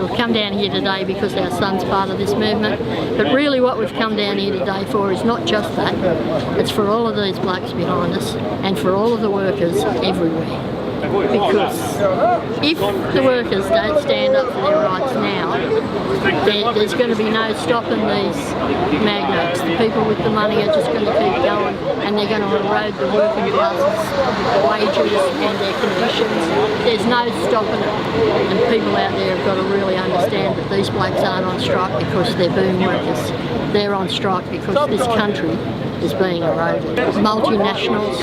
We've come down here today because our son's part of this movement, but really what we've come down here today for is not just that, it's for all of these blokes behind us and for all of the workers everywhere. Because if the workers don't stand up for their rights now, there's going to be no stopping these magnates. The people with the money are just going to keep going, and they're going to erode the working classes' wages and their conditions. There's no stopping it. And people out there have got to really understand that these blokes aren't on strike because they're boom workers. They're on strike because this country is being eroded. Multinationals,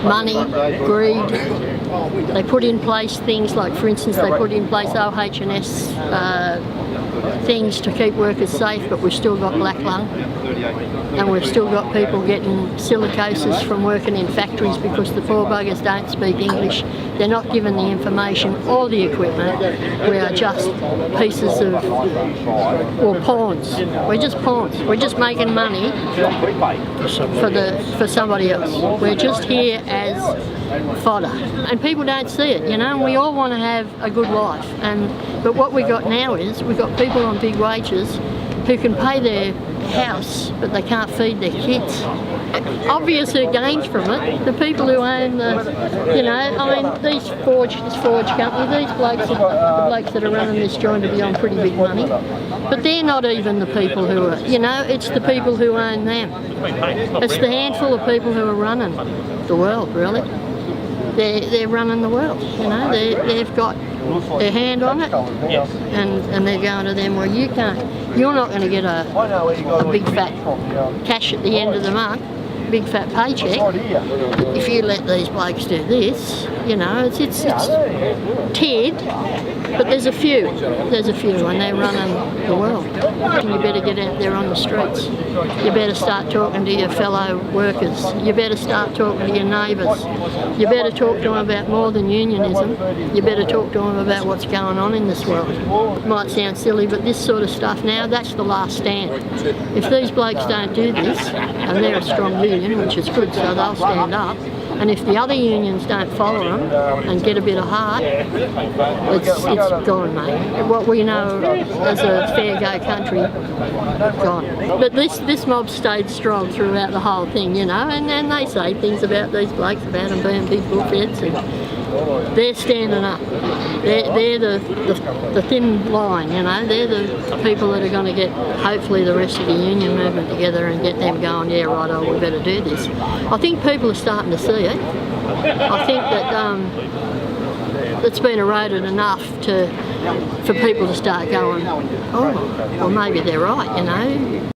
money, greed. They put in place things like, for instance, they put in place OH&S things to keep workers safe, but we've still got black lung. And we've still got people getting silicosis from working in factories because the poor buggers don't speak English. They're not given the information or the equipment. We are just pieces of, well, pawns. We're just pawns. We're just making money for somebody else. We're just here as fodder. And people don't see it, you know, and we all want to have a good life. But what we've got now is we've got people on big wages who can pay their house, but they can't feed their kids. Obvious who gains from it, the people who own the, you know, I mean, this forge company, these blokes, the blokes that are running this joint will be on pretty big money, but they're not even the people who are, you know, it's the people who own them. It's the handful of people who are running the world, really. They're running the world, you know, they've got their hand on it, and they're going to them, well, you're not going to get a big fat cash at the end of the month, big fat paycheck, if you let these blokes do this, you know, it's Ted, but there's a few, and they're running the world. And you better get out there on the streets. You better start talking to your fellow workers. You better start talking to your neighbours. You better talk to them about more than unionism. You better talk to them about what's going on in this world. It might sound silly, but this sort of stuff now, that's the last stand. If these blokes don't do this, and they're a strong union, which is good, so they'll stand up, and if the other unions don't follow them and get a bit of heart, it's gone, mate. What we know as a fair go country, gone. But this mob stayed strong throughout the whole thing, you know, and they say things about these blokes, about them being big bullheads, and they're standing up. They're the thin line, you know, they're the people that are going to get, hopefully, the rest of the union movement together and get them going, yeah, right, oh, we better do this. I think people are starting to see it. I think that it's been eroded enough for people to start going, oh, well, maybe they're right, you know.